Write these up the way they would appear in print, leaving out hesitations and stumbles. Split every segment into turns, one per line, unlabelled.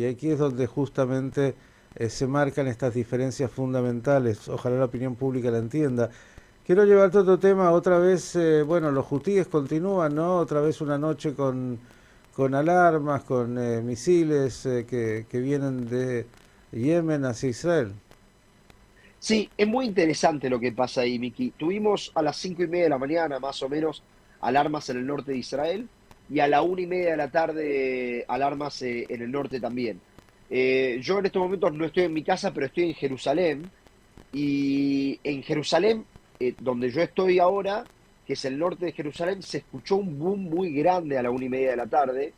aquí es donde justamente se marcan estas diferencias fundamentales. Ojalá la opinión pública la entienda. Quiero llevarte a otro tema. Otra vez, bueno, los hutíes continúan, ¿no? Otra vez una noche con alarmas, con misiles que vienen de Yemen hacia Israel.
Sí, es muy interesante lo que pasa ahí, Miki. Tuvimos a las 5:30 de la mañana, más o menos, alarmas en el norte de Israel y a la 1:30 de la tarde alarmas en el norte también. Yo en estos momentos no estoy en mi casa, pero estoy en Jerusalén. Y en Jerusalén, donde yo estoy ahora, que es el norte de Jerusalén, se escuchó un boom muy grande a la 1:30 de la tarde,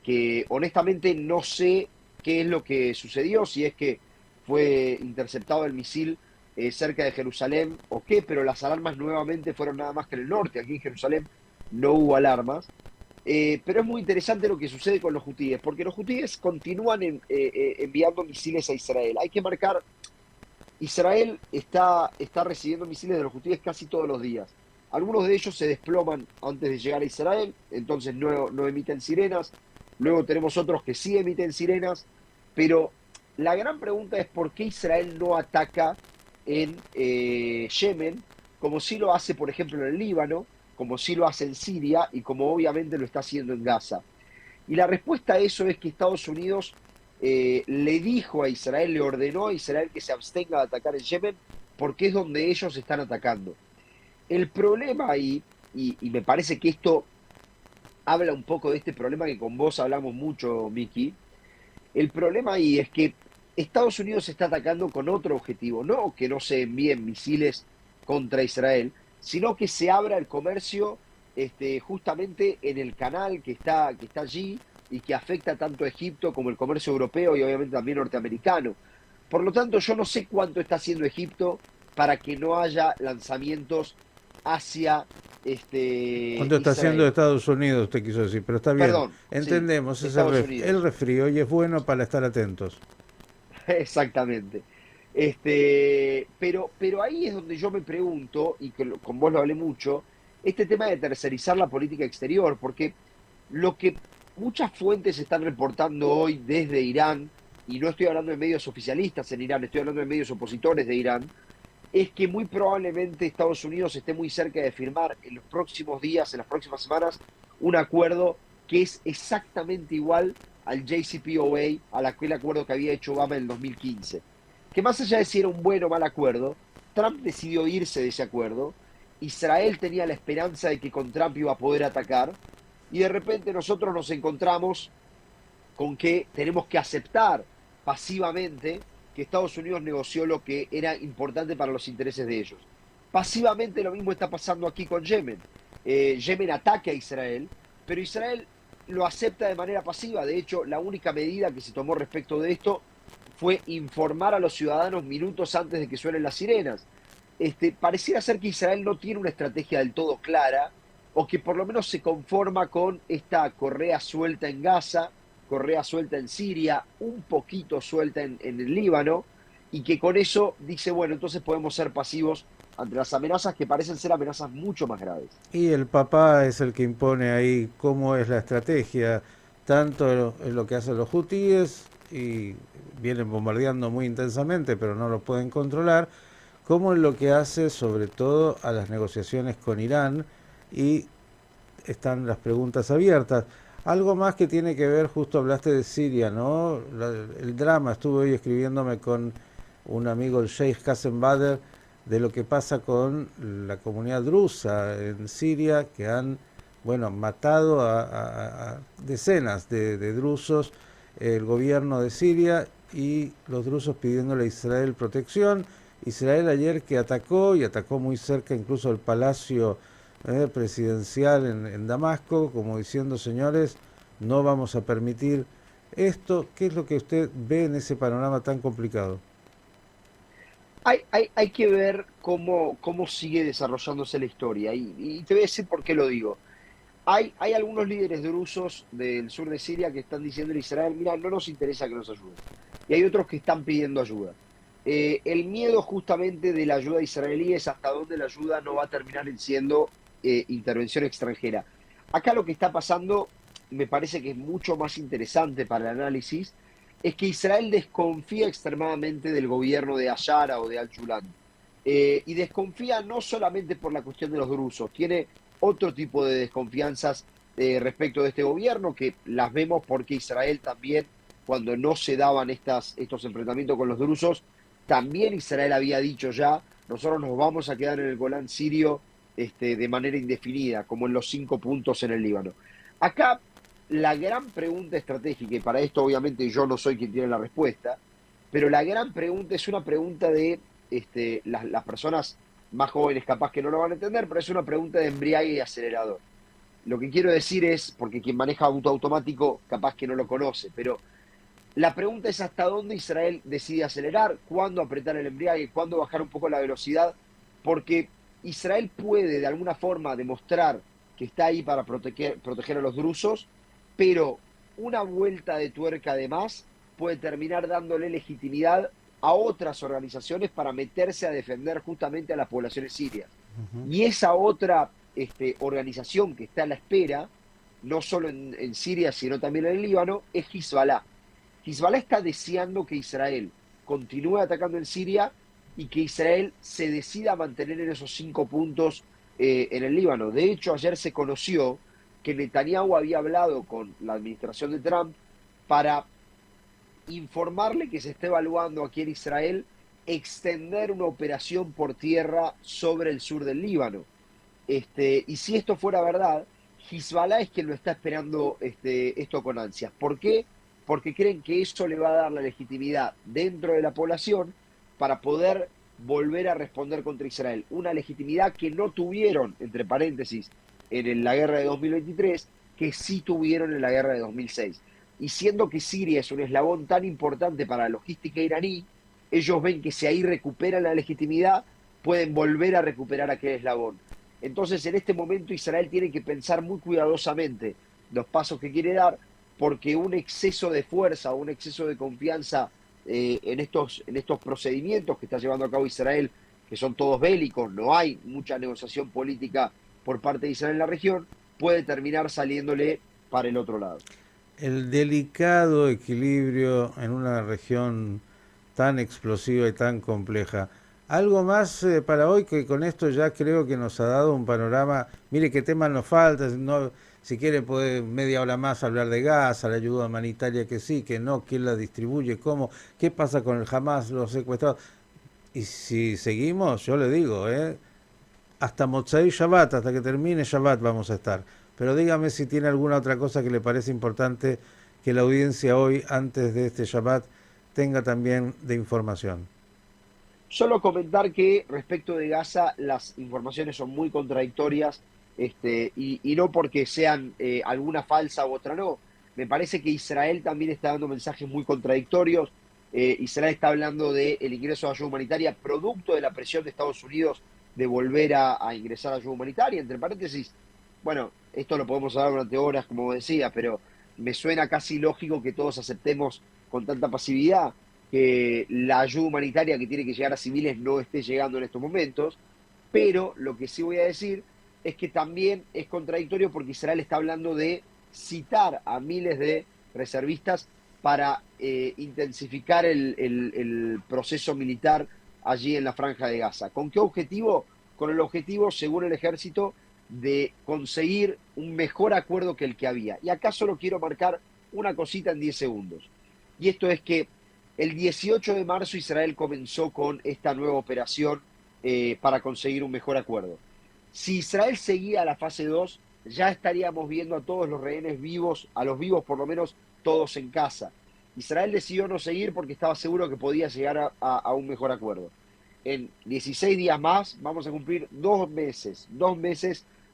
que honestamente no sé qué es lo que sucedió, si es que fue interceptado el misil cerca de Jerusalén o qué, pero las alarmas nuevamente fueron nada más que en el norte. Aquí en Jerusalén no hubo alarmas. Pero es muy interesante lo que sucede con los hutíes, porque los hutíes continúan enviando misiles a Israel. Hay que marcar, Israel está recibiendo misiles de los hutíes casi todos los días. Algunos de ellos se desploman antes de llegar a Israel, entonces no emiten sirenas. Luego tenemos otros que sí emiten sirenas, pero la gran pregunta es por qué Israel no ataca en Yemen, como sí lo hace, por ejemplo, en el Líbano, como sí lo hace en Siria y como obviamente lo está haciendo en Gaza. Y la respuesta a eso es que Estados Unidos le dijo a Israel, le ordenó a Israel que se abstenga de atacar en Yemen porque es donde ellos están atacando. El problema ahí, y me parece que esto habla un poco de este problema que con vos hablamos mucho, Miki, el problema ahí es que Estados Unidos está atacando con otro objetivo, no que no se envíen misiles contra Israel, sino que se abra el comercio justamente en el canal que está allí y que afecta tanto a Egipto como el comercio europeo y obviamente también norteamericano. Por lo tanto, yo no sé cuánto está haciendo Egipto para que no haya lanzamientos hacia
¿Cuánto está haciendo
Israel.
Estados Unidos? Usted quiso decir, pero está bien.
Perdón, sí,
Entendemos, es
Estados
el
Unidos.
resfrío y es bueno para estar atentos.
Exactamente. Pero ahí es donde yo me pregunto, y que con vos lo hablé mucho, este tema de tercerizar la política exterior, porque lo que muchas fuentes están reportando hoy desde Irán, y no estoy hablando de medios oficialistas en Irán, estoy hablando de medios opositores de Irán, es que muy probablemente Estados Unidos esté muy cerca de firmar en los próximos días, en las próximas semanas, un acuerdo que es exactamente igual al JCPOA, al aquel acuerdo que había hecho Obama en el 2015. Que más allá de si era un buen o mal acuerdo, Trump decidió irse de ese acuerdo, Israel tenía la esperanza de que con Trump iba a poder atacar, y de repente nosotros nos encontramos con que tenemos que aceptar pasivamente que Estados Unidos negoció lo que era importante para los intereses de ellos. Pasivamente lo mismo está pasando aquí con Yemen. Yemen ataca a Israel, pero Israel lo acepta de manera pasiva. De hecho, la única medida que se tomó respecto de esto fue informar a los ciudadanos minutos antes de que suenen las sirenas. Pareciera ser que Israel no tiene una estrategia del todo clara, o que por lo menos se conforma con esta correa suelta en Gaza, correa suelta en Siria, un poquito suelta en el Líbano, y que con eso dice, bueno, entonces podemos ser pasivos ante las amenazas que parecen ser amenazas mucho más graves.
Y el papá es el que impone ahí cómo es la estrategia, tanto en lo que hacen los hutíes, y vienen bombardeando muy intensamente, pero no lo pueden controlar, como en lo que hace sobre todo a las negociaciones con Irán, y están las preguntas abiertas. Algo más que tiene que ver, justo hablaste de Siria, ¿no? El drama, estuve hoy escribiéndome con un amigo, el Sheikh Qasem Bader, de lo que pasa con la comunidad drusa en Siria, que han, bueno, matado a decenas de drusos, el gobierno de Siria y los drusos pidiéndole a Israel protección. Israel ayer que atacó, y atacó muy cerca incluso el palacio presidencial en Damasco, como diciendo, señores, no vamos a permitir esto. ¿Qué es lo que usted ve en ese panorama tan complicado?
Hay que ver cómo sigue desarrollándose la historia, y te voy a decir por qué lo digo. Hay algunos líderes drusos del sur de Siria que están diciendo a Israel, mira, no nos interesa que nos ayuden. Y hay otros que están pidiendo ayuda. El miedo justamente de la ayuda israelí es hasta dónde la ayuda no va a terminar siendo intervención extranjera. Acá lo que está pasando me parece que es mucho más interesante para el análisis, es que Israel desconfía extremadamente del gobierno de Ayara o de Al-Julan. Y desconfía no solamente por la cuestión de los drusos, tiene otro tipo de desconfianzas respecto de este gobierno, que las vemos porque Israel también, cuando no se daban estos enfrentamientos con los drusos, también Israel había dicho ya, nosotros nos vamos a quedar en el Golán sirio de manera indefinida, como en los 5 puntos en el Líbano. Acá la gran pregunta estratégica, y para esto obviamente yo no soy quien tiene la respuesta, pero la gran pregunta es una pregunta de las personas más jóvenes capaz que no lo van a entender, pero es una pregunta de embriague y acelerador. Lo que quiero decir es, porque quien maneja auto automático capaz que no lo conoce, pero la pregunta es hasta dónde Israel decide acelerar, cuándo apretar el embriague, cuándo bajar un poco la velocidad, porque Israel puede de alguna forma demostrar que está ahí para proteger a los drusos, pero una vuelta de tuerca además puede terminar dándole legitimidad a otras organizaciones para meterse a defender justamente a las poblaciones sirias.
Ujú.
Y esa otra organización que está a la espera, no solo en Siria, sino también en el Líbano, es Hezbollah. Hezbollah está deseando que Israel continúe atacando en Siria y que Israel se decida a mantener en esos 5 puntos en el Líbano. De hecho, ayer se conoció que Netanyahu había hablado con la administración de Trump para informarle que se está evaluando aquí en Israel extender una operación por tierra sobre el sur del Líbano. Y si esto fuera verdad, Hezbollah es quien lo está esperando esto con ansias. ¿Por qué? Porque creen que eso le va a dar la legitimidad dentro de la población para poder volver a responder contra Israel. Una legitimidad que no tuvieron, entre paréntesis, en la guerra de 2023, que sí tuvieron en la guerra de 2006. Y siendo que Siria es un eslabón tan importante para la logística iraní, ellos ven que si ahí recuperan la legitimidad, pueden volver a recuperar aquel eslabón. Entonces, en este momento Israel tiene que pensar muy cuidadosamente los pasos que quiere dar, porque un exceso de fuerza o un exceso de confianza en estos procedimientos que está llevando a cabo Israel, que son todos bélicos, no hay mucha negociación política por parte de Israel en la región, puede terminar saliéndole para el otro lado.
El delicado equilibrio en una región tan explosiva y tan compleja. Algo más para hoy, que con esto ya creo que nos ha dado un panorama. Mire qué temas nos falta. No, si quiere puede media hora más hablar de Gaza, la ayuda humanitaria que sí, que no, quién la distribuye, cómo, qué pasa con el Hamas, los secuestrados. Y si seguimos, yo le digo, hasta Motzai Shabbat, hasta que termine Shabbat vamos a estar. Pero dígame si tiene alguna otra cosa que le parece importante que la audiencia hoy, antes de este Shabbat, tenga también de información.
Solo comentar que respecto de Gaza las informaciones son muy contradictorias y no porque sean alguna falsa u otra no. Me parece que Israel también está dando mensajes muy contradictorios. Israel está hablando del ingreso de ayuda humanitaria producto de la presión de Estados Unidos de volver a ingresar ayuda humanitaria. Entre paréntesis, bueno, esto lo podemos hablar durante horas, como decía, pero me suena casi lógico que todos aceptemos con tanta pasividad que la ayuda humanitaria que tiene que llegar a civiles no esté llegando en estos momentos, pero lo que sí voy a decir es que también es contradictorio porque Israel está hablando de citar a miles de reservistas para intensificar el proceso militar allí en la Franja de Gaza. ¿Con qué objetivo? Con el objetivo, según el ejército, de conseguir un mejor acuerdo que el que había. Y acá solo quiero marcar una cosita en 10 segundos. Y esto es que el 18 de marzo Israel comenzó con esta nueva operación para conseguir un mejor acuerdo. Si Israel seguía la fase 2, ya estaríamos viendo a todos los rehenes vivos, a los vivos por lo menos, todos en casa. Israel decidió no seguir porque estaba seguro que podía llegar a un mejor acuerdo. En 16 días más vamos a cumplir 2 meses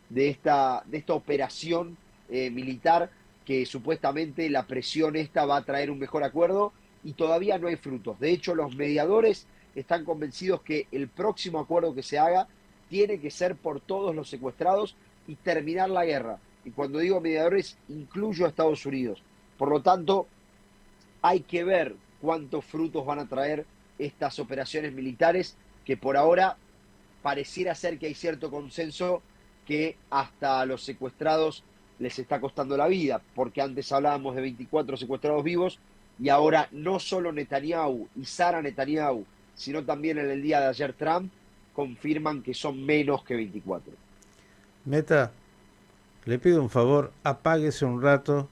de esta operación militar que supuestamente la presión esta va a traer un mejor acuerdo y todavía no hay frutos. De hecho, los mediadores están convencidos que el próximo acuerdo que se haga tiene que ser por todos los secuestrados y terminar la guerra. Y cuando digo mediadores, incluyo a Estados Unidos. Por lo tanto, hay que ver cuántos frutos van a traer estas operaciones militares que por ahora pareciera ser que hay cierto consenso que hasta a los secuestrados les está costando la vida, porque antes hablábamos de 24 secuestrados vivos y ahora no solo Netanyahu y Sara Netanyahu, sino también en el día de ayer Trump, confirman que son menos que 24.
Meta, le pido un favor, apáguese un rato.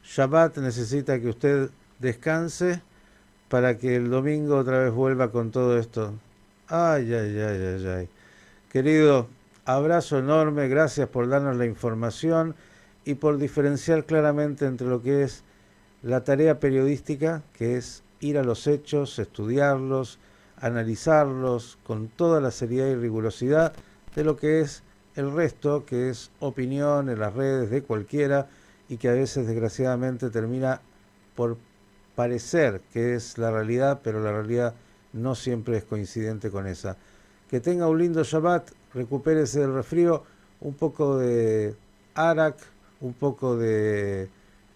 Shabbat necesita que usted descanse para que el domingo otra vez vuelva con todo esto. Ay, ay, ay, ay, ay. Querido, abrazo enorme, gracias por darnos la información y por diferenciar claramente entre lo que es la tarea periodística, que es ir a los hechos, estudiarlos, analizarlos con toda la seriedad y rigurosidad, de lo que es el resto, que es opinión en las redes de cualquiera y que a veces desgraciadamente termina por parecer que es la realidad, pero la realidad no siempre es coincidente con esa. Que tenga un lindo Shabbat, recupérese del resfrío, un poco de arak, un poco de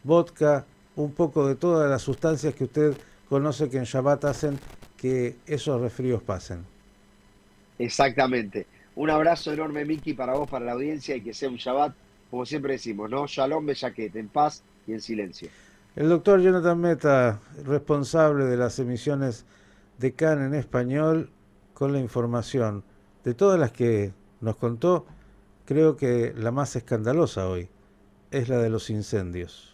vodka, un poco de todas las sustancias que usted conoce que en Shabbat hacen que esos resfríos pasen.
Exactamente. Un abrazo enorme, Miki, para vos, para la audiencia y que sea un Shabbat, como siempre decimos, ¿no? Shalom, bellaquet, en paz y en silencio.
El doctor Jonathan Meta, responsable de las emisiones de CAN en español, con la información de todas las que nos contó, creo que la más escandalosa hoy es la de los incendios.